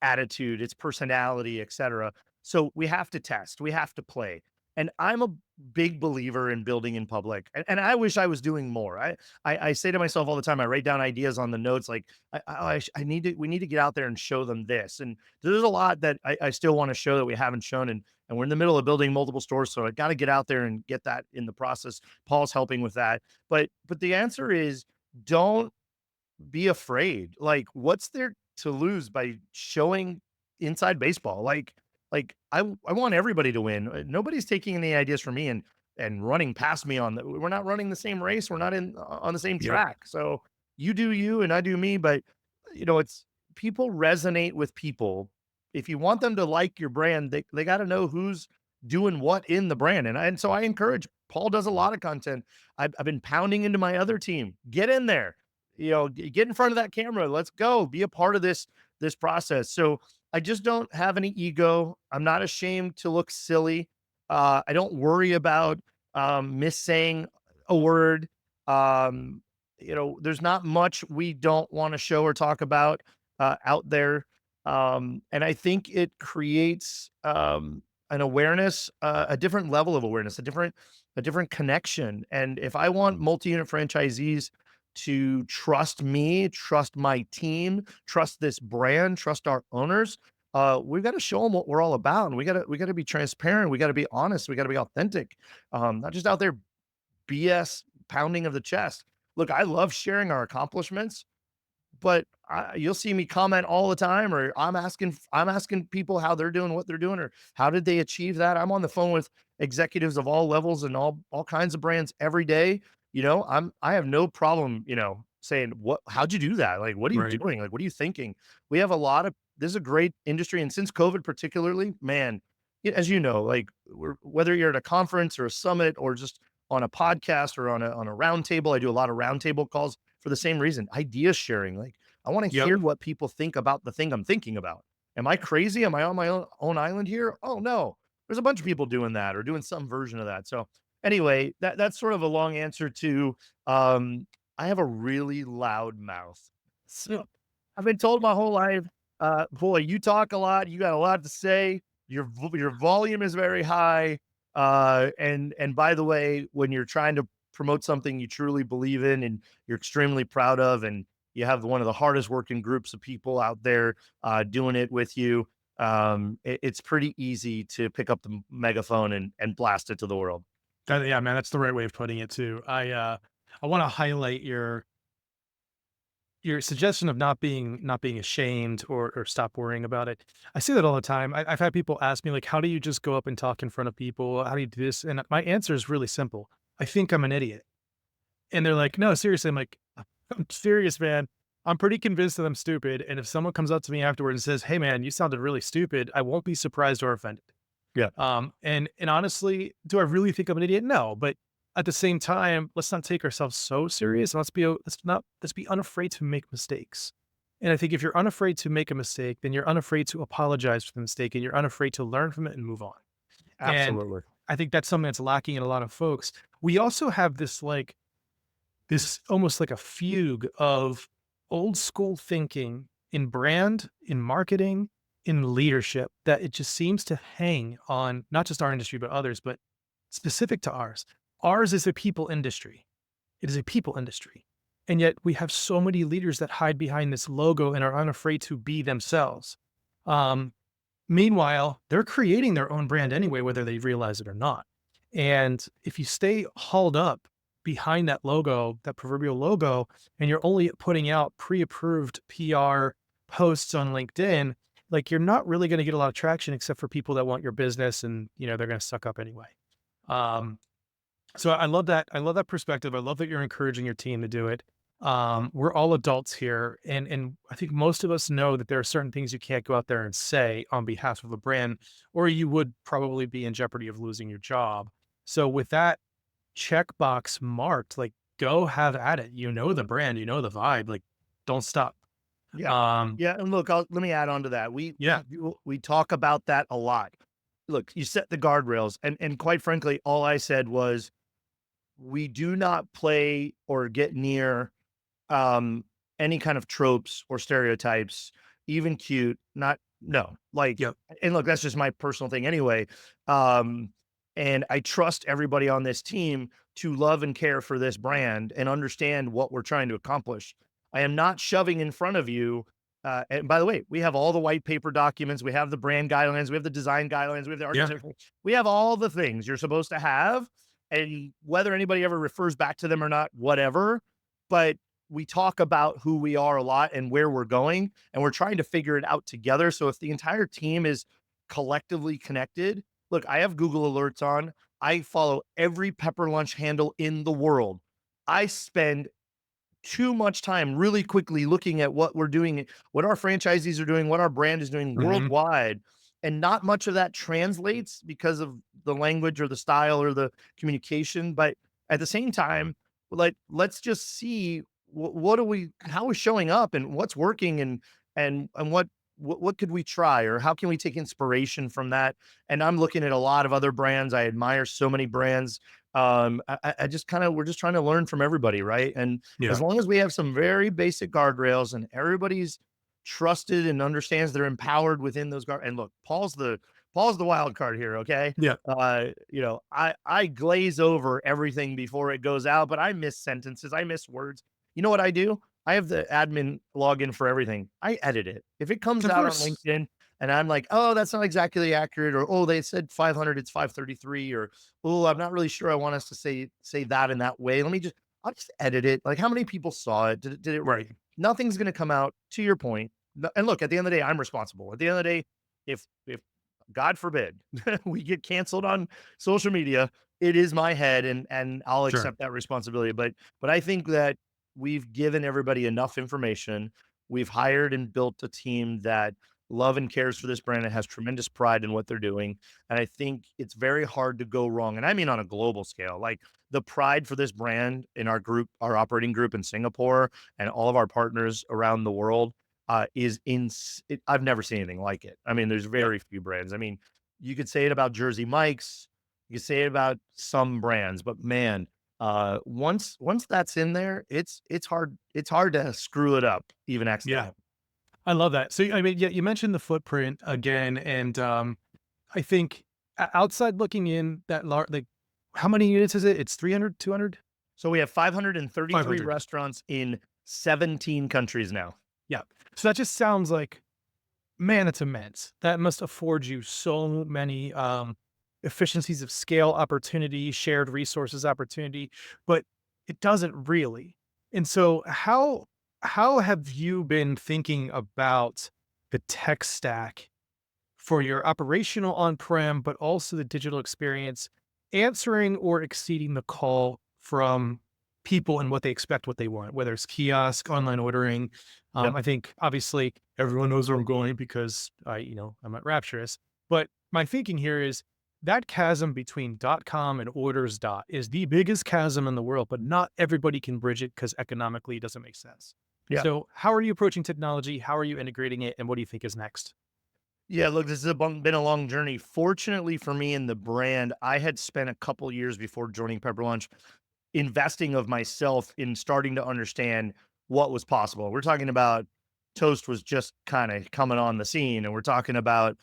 [SPEAKER 2] attitude, it's personality, etc. So we have to test, we have to play, and I'm a big believer in building in public, and I wish I was doing more. I say to myself all the time, I write down ideas on the notes, like I need to we need to get out there and show them this. And there's a lot that I still want to show that we haven't shown. And we're in the middle of building multiple stores. So I got to get out there and get that in the process. Paul's helping with that. But the answer is don't be afraid. Like, what's there to lose by showing inside baseball? I want everybody to win. Nobody's taking any ideas from me and running past me on the we're not running the same race. We're not in on the same
[SPEAKER 1] Yep.
[SPEAKER 2] track. So you do you and I do me, but it's people resonate with people. If you want them to like your brand, they got to know who's doing what in the brand. And so I encourage Paul does a lot of content. I've been pounding into my other team. Get in there, get in front of that camera. Let's go. Be a part of this process. So I just don't have any ego. I'm not ashamed to look silly. I don't worry about missaying a word. Um, there's not much we don't want to show or talk about out there. And I think it creates an awareness, a different level of awareness, a different connection. And if I want multi-unit franchisees to trust me, trust my team, trust this brand, trust our owners, we've got to show them what we're all about, and we got to be transparent. We got to be honest. We got to be authentic. Not just out there BS pounding of the chest. Look, I love sharing our accomplishments, but you'll see me comment all the time, or I'm asking people how they're doing, what they're doing, or how did they achieve that. I'm on the phone with executives of all levels and all kinds of brands every day. I have no problem, saying, how'd you do that? Like, what are you
[SPEAKER 1] Right.
[SPEAKER 2] doing? Like, what are you thinking? We have a lot of This is a great industry, and since COVID particularly, man, as you know, like whether you're at a conference or a summit or just on a podcast or on a round table, I do a lot of round table calls for the same reason, idea sharing. Like, I want to
[SPEAKER 1] Yep.
[SPEAKER 2] hear what people think about the thing I'm thinking about. Am I crazy? Am I on my own island here? Oh no. There's a bunch of people doing that or doing some version of that. So anyway, that's sort of a long answer to um I have a really loud mouth. So I've been told my whole life, boy, you talk a lot, you got a lot to say, your volume is very high. And by the way, when you're trying to promote something you truly believe in and you're extremely proud of, and you have one of the hardest working groups of people out there doing it with you, it's pretty easy to pick up the megaphone and blast it to the world.
[SPEAKER 1] Yeah, man, that's the right way of putting it too. I want to highlight your suggestion of not being ashamed or stop worrying about it. I see that all the time. I've had people ask me like, "How do you just go up and talk in front of people? How do you do this?" And my answer is really simple. I think I'm an idiot, and they're like, "No, seriously." I'm like, "I'm serious, man. I'm pretty convinced that I'm stupid. And if someone comes up to me afterward and says, 'Hey, man, you sounded really stupid,' I won't be surprised or offended."
[SPEAKER 2] Yeah,
[SPEAKER 1] And honestly, do I really think I'm an idiot? No, but at the same time, let's not take ourselves so serious. Let's be unafraid to make mistakes. And I think if you're unafraid to make a mistake, then you're unafraid to apologize for the mistake and you're unafraid to learn from it and move on. And
[SPEAKER 2] absolutely.
[SPEAKER 1] I think that's something that's lacking in a lot of folks. We also have this almost like a fugue of old school thinking in brand, in marketing, in leadership that it just seems to hang on not just our industry, but others, but specific to ours. Ours is a people industry. It is a people industry. And yet we have so many leaders that hide behind this logo and are unafraid to be themselves. Um, Meanwhile, they're creating their own brand anyway, whether they realize it or not. And if you stay hauled up behind that logo, that proverbial logo, and you're only putting out pre-approved PR posts on LinkedIn, like you're not really going to get a lot of traction except for people that want your business and they're going to suck up anyway. Um, so I love that. I love that perspective. I love that you're encouraging your team to do it. We're all adults here, and I think most of us know that there are certain things you can't go out there and say on behalf of a brand, or you would probably be in jeopardy of losing your job. So with that checkbox marked, like go have at it. You know the brand, you know the vibe. Like don't stop.
[SPEAKER 2] Yeah.
[SPEAKER 1] Um,
[SPEAKER 2] Yeah, and look, let me add on to that.
[SPEAKER 1] yeah,
[SPEAKER 2] We talk about that a lot. Look, you set the guardrails, and quite frankly, all I said was we do not play or get near um, any kind of tropes or stereotypes, even cute, not no, like,
[SPEAKER 1] yep,
[SPEAKER 2] and look, that's just my personal thing anyway. Um, and I trust everybody on this team to love and care for this brand and understand what we're trying to accomplish. I am not shoving in front of you. And by the way, we have all the white paper documents, we have the brand guidelines, we have the design guidelines, we have the
[SPEAKER 1] yeah,
[SPEAKER 2] architecture, we have all the things you're supposed to have. And whether anybody ever refers back to them or not, whatever. But we talk about who we are a lot and where we're going, and we're trying to figure it out together. So if the entire team is collectively connected, look, I have Google alerts on. I follow every pepper lunch handle in the world. I spend too much time really quickly looking at what we're doing, what our franchisees are doing, what our brand is doing
[SPEAKER 1] hmm,
[SPEAKER 2] worldwide. And not much of that translates because of the language or the style or the communication. But at the same time, like, let's just see what are we, how is showing up and what's working and what could we try or how can we take inspiration from that? And I'm looking at a lot of other brands. I admire so many brands. I just kind of, we're just trying to learn from everybody, right? And as
[SPEAKER 1] yeah,
[SPEAKER 2] long as we have some very basic guardrails and everybody's trusted and understands they're empowered within those guard. And look, Paul's the wild card here. Okay.
[SPEAKER 1] yeah.
[SPEAKER 2] I glaze over everything before it goes out, but I miss sentences. I miss words. You know what I do? I have the admin login for everything. I edit it. If it comes
[SPEAKER 1] Of
[SPEAKER 2] out on
[SPEAKER 1] course,
[SPEAKER 2] LinkedIn and I'm like, oh, that's not exactly accurate, or oh, they said 500, it's 533, or oh, I'm not really sure I want us to say that in that way. I'll just edit it. Like, how many people saw it? Did it?
[SPEAKER 1] right.
[SPEAKER 2] Nothing's going to come out. To your point, and look, at the end of the day, I'm responsible. At the end of the day, if God forbid we get canceled on social media, it is my head, and I'll
[SPEAKER 1] Sure.
[SPEAKER 2] accept that responsibility. But I think that we've given everybody enough information. We've hired and built a team that love and cares for this brand and has tremendous pride in what they're doing. And I think it's very hard to go wrong. And I mean on a global scale, like the pride for this brand in our group, our operating group in Singapore, and all of our partners around the world is in. I've never seen anything like it. I mean, there's
[SPEAKER 1] Yeah.
[SPEAKER 2] very few brands. I mean, you could say it about Jersey Mike's, you could say it about some brands, but man, once that's in there, it's hard to screw it up even
[SPEAKER 1] Yeah.
[SPEAKER 2] accidentally.
[SPEAKER 1] I love that. So, I mean, yeah, you mentioned the footprint again, and I think outside looking in that large, like, how many units is it? It's 300, 200,
[SPEAKER 2] So we have 533
[SPEAKER 1] 500.
[SPEAKER 2] restaurants in 17 countries now.
[SPEAKER 1] Yeah. So that just sounds like, man, it's immense. That must afford you so many efficiencies of scale opportunity, shared resources opportunity, but it doesn't really. And so how have you been thinking about the tech stack for your operational on-prem, but also the digital experience, answering or exceeding the call from people and what they expect, what they want, whether it's kiosk, online ordering.
[SPEAKER 2] Yep.
[SPEAKER 1] I think obviously everyone knows where I'm going because I'm at Rapturous. But my thinking here is that chasm between .com and orders is the biggest chasm in the world, but not everybody can bridge it because economically it doesn't make sense.
[SPEAKER 2] Yeah.
[SPEAKER 1] So how are you approaching technology? How are you integrating it? And what do you think is next?
[SPEAKER 2] Yeah, look, this has been a long journey. Fortunately for me in the brand, I had spent a couple years before joining Pepper Lunch investing of myself in starting to understand what was possible. We're talking about Toast was just kind of coming on the scene, and we're talking about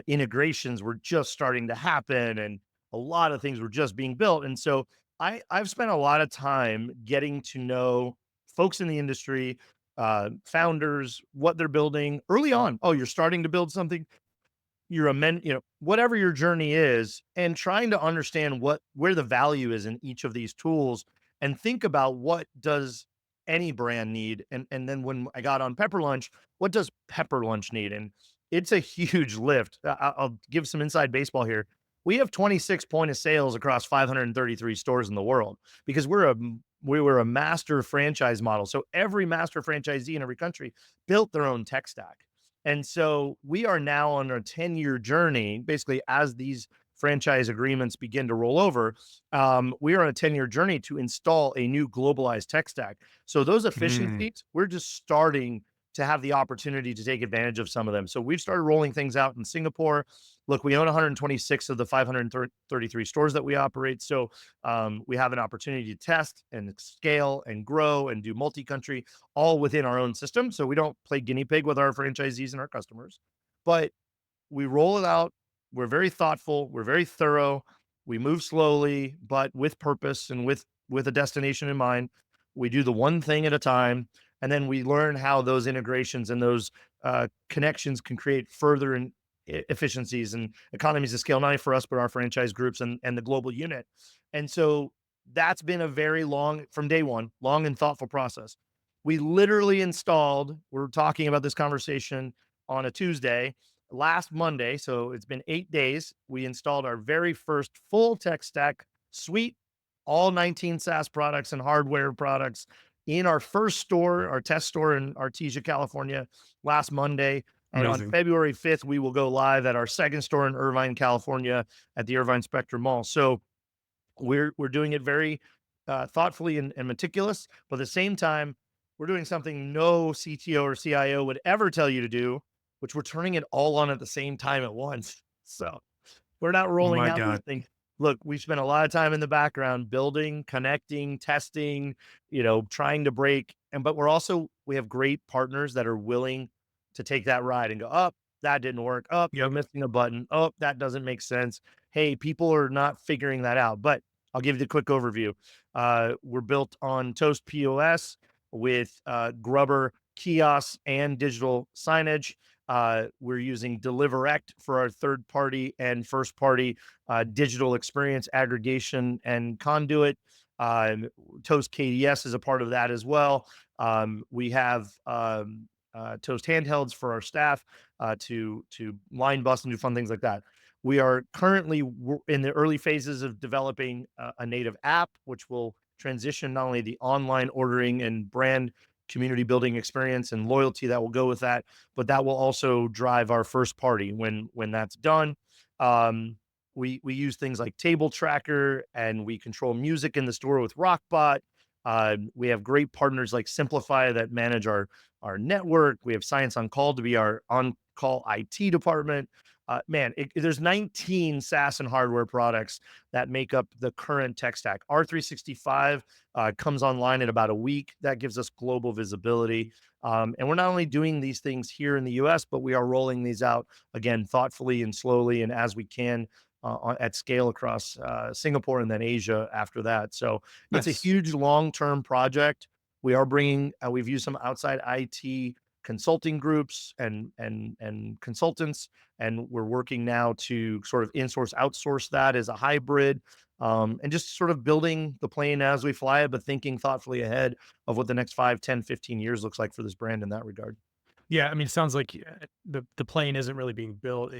[SPEAKER 2] integrations were just starting to happen, and a lot of things were just being built. And so I've spent a lot of time getting to know folks in the industry, founders, what they're building early on. Oh, you're starting to build something, you're whatever your journey is, and trying to understand where the value is in each of these tools, and think about what does any brand need, and then when I got on Pepper Lunch, what does Pepper Lunch need? And it's a huge lift. I'll give some inside baseball here. We have 26 point of sales across 533 stores in the world because we were a master franchise model. So every master franchisee in every country built their own tech stack. And so we are now on a 10-year journey, basically, as these franchise agreements begin to roll over. We are on a 10-year journey to install a new globalized tech stack. So those
[SPEAKER 1] Mm,
[SPEAKER 2] efficiencies, we're just starting to have the opportunity to take advantage of some of them. So we've started rolling things out in Singapore. Look, we own 126 of the 533 stores that we operate. So we have an opportunity to test and scale and grow and do multi country all within our own system. So we don't play guinea pig with our franchisees and our customers, but we roll it out. We're very thoughtful. We're very thorough. We move slowly, but with purpose and with a destination in mind. We do the one thing at a time, and then we learn how those integrations and those connections can create further efficiencies and economies of scale, not only for us but our franchise groups and the global unit. And so that's been a very long, from day one, long and thoughtful process. We literally installed. We're talking about this conversation on a Tuesday. Last Monday, so it's been 8 days, we installed our very first full tech stack suite, all 19 SaaS products and hardware products in our first store, our test store in Artesia, California, last Monday. And on
[SPEAKER 1] amazing.
[SPEAKER 2] February 5th, we will go live at our second store in Irvine, California at the Irvine Spectrum Mall. So we're doing it very thoughtfully and meticulous, but at the same time, we're doing something no CTO or CIO would ever tell you to do, which we're turning it all on at the same time at once. So we're not rolling
[SPEAKER 1] My
[SPEAKER 2] out these
[SPEAKER 1] God.
[SPEAKER 2] things. Look, we spent a lot of time in the background building, connecting, testing, trying to break. But we have great partners that are willing to take that ride and go, up, that didn't work. Up, we're
[SPEAKER 1] Yep.
[SPEAKER 2] missing a button. Oh, that doesn't make sense. Hey, people are not figuring that out. But I'll give you the quick overview. We're built on Toast POS with Grubber kiosks and digital signage. We're using DeliverEct for our third party and first party digital experience aggregation and conduit. Toast KDS is a part of that as well. We have Toast handhelds for our staff to line bus and do fun things like that. We are currently in the early phases of developing a native app, which will transition not only the online ordering and brand community building experience and loyalty that will go with that, but that will also drive our first party when that's done. Um, we use things like Table Tracker, and we control music in the store with Rockbot. We have great partners like Simplify that manage our network. We have Science on Call to be our on call IT department. Man, there's 19 SaaS and hardware products that make up the current tech stack. R365 comes online in about a week. That gives us global visibility. And we're not only doing these things here in the US, but we are rolling these out again thoughtfully and slowly and as we can at scale across Singapore and then Asia after that. So it's a
[SPEAKER 1] Nice.
[SPEAKER 2] huge long term project. We are bringing, we've used some outside IT consulting groups and consultants, and we're working now to sort of insource outsource that as a hybrid, and just sort of building the plane as we fly it, but thinking thoughtfully ahead of what the next 5, 10, 15 years looks like for this brand in that regard.
[SPEAKER 1] Yeah, I mean, it sounds like the plane isn't really being built.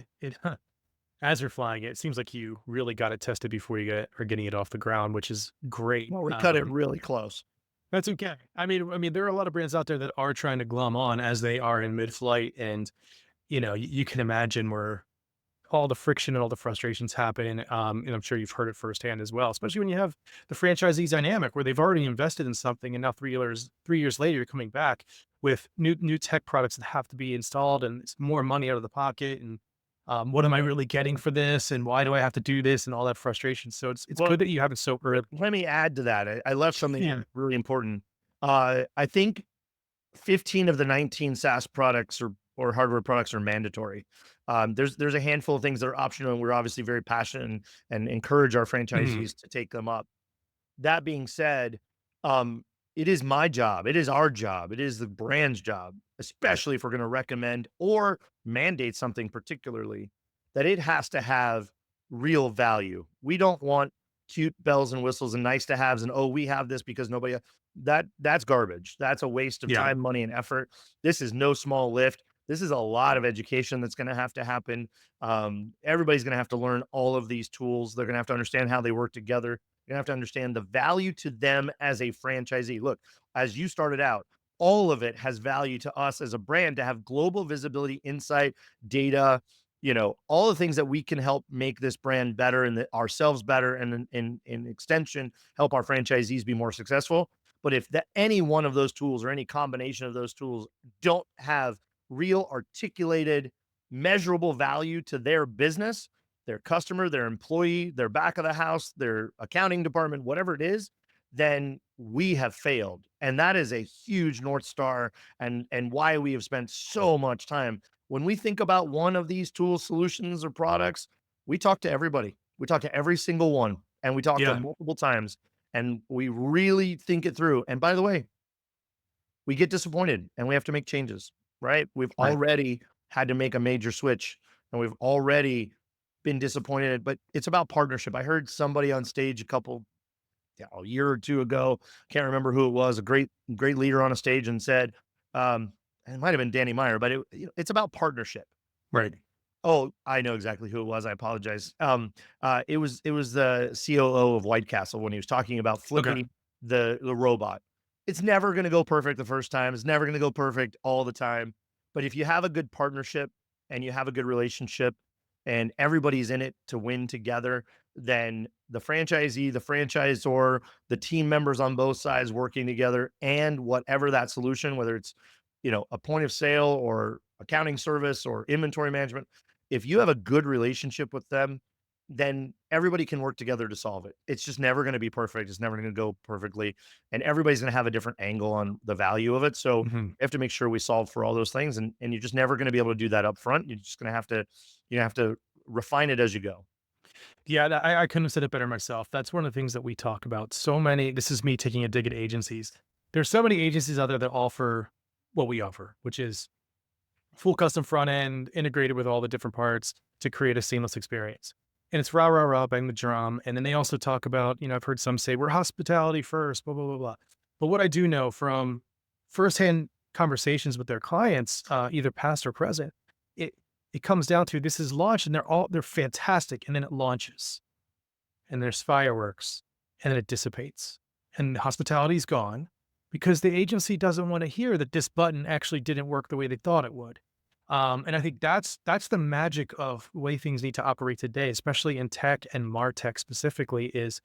[SPEAKER 1] As you're flying it, it seems like you really got it tested before are getting it off the ground, which is great.
[SPEAKER 2] Well, we cut it really close.
[SPEAKER 1] That's okay. I mean, there are a lot of brands out there that are trying to glom on as they are in mid-flight, and you can imagine where all the friction and all the frustrations happen. And I'm sure you've heard it firsthand as well, especially when you have the franchisee dynamic where they've already invested in something, and now 3 years later, you're coming back with new tech products that have to be installed, and it's more money out of the pocket. And what am I really getting for this? And why do I have to do this? And all that frustration. So it's
[SPEAKER 2] Well,
[SPEAKER 1] good that you have it so early.
[SPEAKER 2] let me add to that. I left something
[SPEAKER 1] Yeah.
[SPEAKER 2] really important. I think 15 of the 19 SaaS products or hardware products are mandatory. There's a handful of things that are optional, and we're obviously very passionate and encourage our
[SPEAKER 1] Mhm.
[SPEAKER 2] franchisees to take them up. That being said, it is my job, it is our job, it is the brand's job, especially if we're going to recommend or mandate something particularly, that it has to have real value. We don't want cute bells and whistles and nice to haves and oh, we have this because nobody that's garbage. That's a waste of
[SPEAKER 1] Yeah.
[SPEAKER 2] time, money, and effort. This is no small lift. This is a lot of education that's going to have to happen. Everybody's going to have to learn all of these tools. They're going to have to understand how they work together. You have to understand the value to them as a franchisee. Look, as you started out, all of it has value to us as a brand to have global visibility, insight, data, all the things that we can help make this brand better and ourselves better, and in extension, help our franchisees be more successful. But if any one of those tools or any combination of those tools don't have real articulated, measurable value to their business, their customer, their employee, their back of the house, their accounting department, whatever it is, then we have failed. And that is a huge North Star and why we have spent so much time. When we think about one of these tools, solutions, or products, we talk to everybody. We talk to every single one, and we talk to them
[SPEAKER 1] Yeah.
[SPEAKER 2] multiple times, and we really think it through. And by the way, we get disappointed and we have to make changes, right? We've
[SPEAKER 1] Right.
[SPEAKER 2] already had to make a major switch, and we've already been disappointed, but it's about partnership. I heard somebody on stage a year or two ago, can't remember who it was, a great leader on a stage and said, and it might have been Danny Meyer, but it's about partnership.
[SPEAKER 1] Right.
[SPEAKER 2] Oh, I know exactly who it was. I apologize. It was the COO of White Castle when he was talking about
[SPEAKER 1] Okay.
[SPEAKER 2] Flippy, the robot. It's never going to go perfect the first time. It's never going to go perfect all the time. But if you have a good partnership and you have a good relationship, and everybody's in it to win together, then the franchisee, the franchisor, the team members on both sides working together, and whatever that solution, whether it's a point of sale or accounting service or inventory management, if you have a good relationship with them, then everybody can work together to solve it. It's just never going to be perfect. It's never going to go perfectly. And everybody's going to have a different angle on the value of it. So
[SPEAKER 1] Mhm.
[SPEAKER 2] we have to make sure we solve for all those things. And you're just never going to be able to do that up front. You're just going to have to refine it as you go.
[SPEAKER 1] Yeah, I couldn't have said it better myself. That's one of the things that we talk about. So many, this is me taking a dig at agencies. There's so many agencies out there that offer what we offer, which is full custom front end integrated with all the different parts to create a seamless experience. And it's rah, rah, rah, bang the drum. And then they also talk about, I've heard some say we're hospitality first, blah, blah, blah, blah. But what I do know from firsthand conversations with their clients, either past or present, it, it comes down to this is launched and they're fantastic. And then it launches and there's fireworks and then it dissipates and hospitality's gone. because the agency doesn't want to hear that this button actually didn't work the way they thought it would. And I think that's the magic of the way things need to operate today, especially in tech and martech specifically, is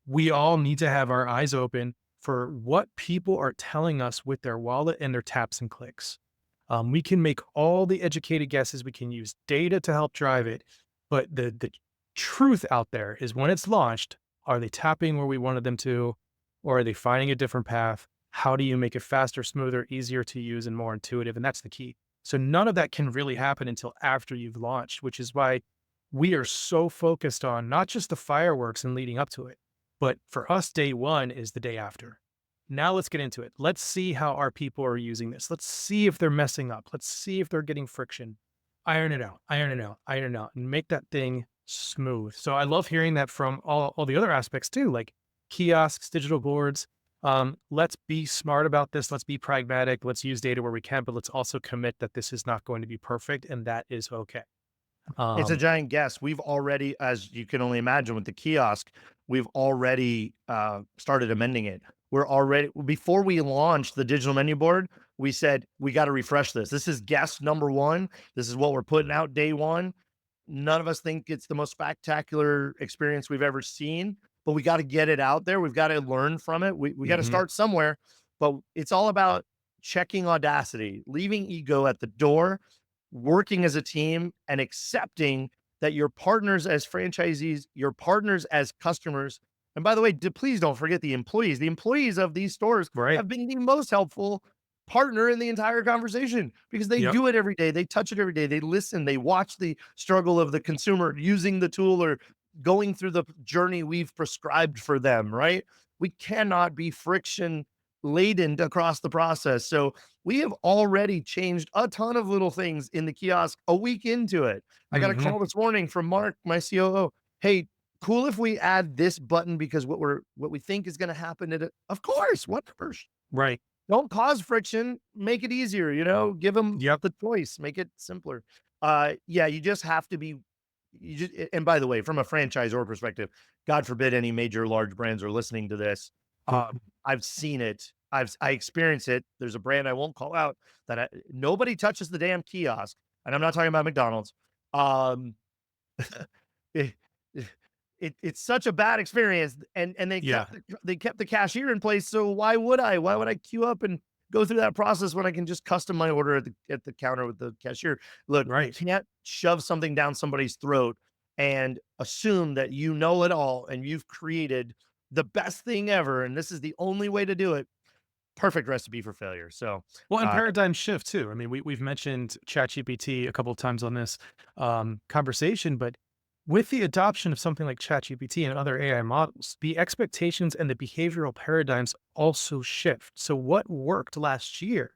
[SPEAKER 1] we all need to have our eyes open for what people are telling us with their wallet and their taps and clicks. We can make all the educated guesses. We can use data to help drive it, but the truth out there is when it's launched, are they tapping where we wanted them to, or are they finding a different path? How do you make it faster, smoother, easier to use, and more intuitive? And that's the key. So none of that can really happen until after you've launched, which is why we are so focused on not just the fireworks and leading up to it, but for us, day one is the day after. Now let's get into it. Let's see how our people are using this. Let's see if they're messing up. Let's see if they're getting friction. Iron it out, iron it out, iron it out, and make that thing smooth. So I love hearing that from all the other aspects too, like kiosks, digital boards. Let's be smart about this. Let's be pragmatic. Let's use data where we can, but let's also commit that this is not going to be perfect, and that is okay.
[SPEAKER 2] It's a
[SPEAKER 1] Um,
[SPEAKER 2] giant guess. We've already, as you can only imagine with the kiosk, we've already started amending it. We're already before we launched the digital menu board, we said we got to refresh this. This is guess number one. This is what we're putting out day one. None of us think it's the most spectacular experience we've ever seen, but we got to get it out there. We've got to learn from it. We got to
[SPEAKER 1] mhm,
[SPEAKER 2] start somewhere, but it's all about checking audacity, leaving ego at the door, working as a team, and accepting that your partners as franchisees, your partners as customers, and by the way, please don't forget the employees. The employees of these stores
[SPEAKER 1] right.
[SPEAKER 2] have been the most helpful partner in the entire conversation because they
[SPEAKER 1] Yep.
[SPEAKER 2] do it every day. They touch it every day. They listen. They watch the struggle of the consumer using the tool or going through the journey we've prescribed for them, right? We cannot be friction laden across the process. So we have already changed a ton of little things in the kiosk a week into it. I got a
[SPEAKER 1] Mhm.
[SPEAKER 2] call this morning from Mark, my COO. Hey, cool if we add this button because what we think is going to happen at it. Of course, whatever.
[SPEAKER 1] Right.
[SPEAKER 2] Don't cause friction, make it easier, give them
[SPEAKER 1] Yep.
[SPEAKER 2] the choice, make it simpler. Yeah, you just have to be you just and by the way, from a franchisor perspective, God forbid any major large brands are listening to this. I've seen it. I experience it. There's a brand I won't call out that nobody touches the damn kiosk, and I'm not talking about McDonald's. Um, it it's such a bad experience, and
[SPEAKER 1] Yeah.
[SPEAKER 2] they kept the cashier in place, so why would I? Why would I queue up and go through that process when I can just custom my order at the counter with the cashier? Look, you
[SPEAKER 1] Right.
[SPEAKER 2] can't shove something down somebody's throat and assume that you know it all and you've created the best thing ever, and this is the only way to do it. Perfect recipe for failure. So,
[SPEAKER 1] Well, and
[SPEAKER 2] uh,
[SPEAKER 1] paradigm shift too. I mean, we've mentioned ChatGPT a couple of times on this conversation, but with the adoption of something like ChatGPT and other AI models, the expectations and the behavioral paradigms also shift. So, what worked last year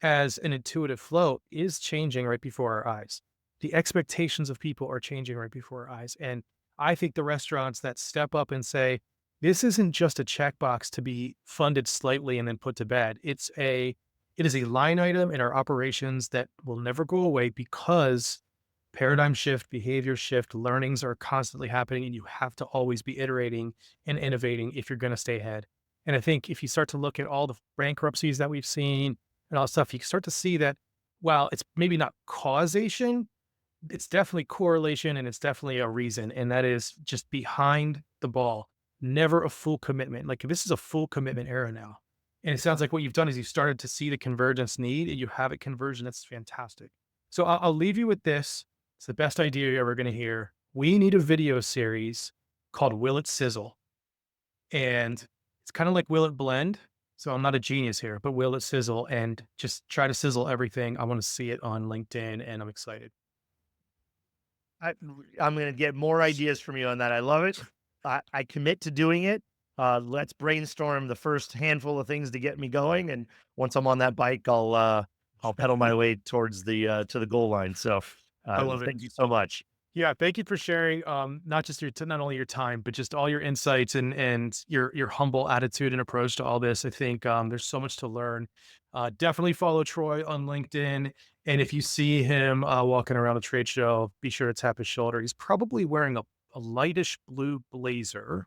[SPEAKER 1] as an intuitive flow is changing right before our eyes. The expectations of people are changing right before our eyes. And I think the restaurants that step up and say, this isn't just a checkbox to be funded slightly and then put to bed. It is a line item in our operations that will never go away because paradigm shift, behavior shift, learnings are constantly happening, and you have to always be iterating and innovating if you're going to stay ahead. And I think if you start to look at all the bankruptcies that we've seen and all that stuff, you can start to see that while it's maybe not causation, it's definitely correlation and it's definitely a reason. And that is just behind the ball, never a full commitment. Like this is a full commitment era now. And it sounds like what you've done is you've started to see the convergence need and you have it convergent. That's fantastic. So I'll leave you with this. It's the best idea you're ever going to hear. We need a video series called Will It Sizzle? And it's kind of like Will It Blend? So I'm not a genius here, but Will It Sizzle? And just try to sizzle everything. I want to see it on LinkedIn and I'm excited.
[SPEAKER 2] I I'm gonna get more ideas from you on that. I love it. I commit to doing it. Let's brainstorm the first handful of things to get me going, and once I'm on that bike, I'll pedal my way towards the to the goal line. So,
[SPEAKER 1] I love it.
[SPEAKER 2] thank you so much.
[SPEAKER 1] Yeah, thank you for sharing not just not only your time, but just all your insights and your humble attitude and approach to all this. I think there's so much to learn. Definitely follow Troy on LinkedIn, and if you see him walking around a trade show, be sure to tap his shoulder. He's probably wearing a lightish blue blazer.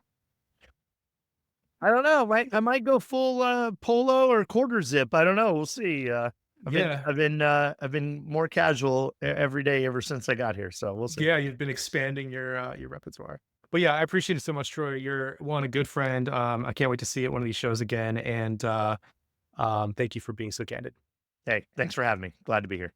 [SPEAKER 2] I don't know. I might go full polo or quarter zip. I don't know. We'll see. I've been
[SPEAKER 1] Yeah.
[SPEAKER 2] I've been I've been more casual every day ever since I got here. So we'll see.
[SPEAKER 1] Yeah, you've been expanding your repertoire. But yeah, I appreciate it so much, Troy. You're one, a good friend. I can't wait to see it one of these shows again. And thank you for being so candid.
[SPEAKER 2] Hey, thanks for having me. Glad to be here.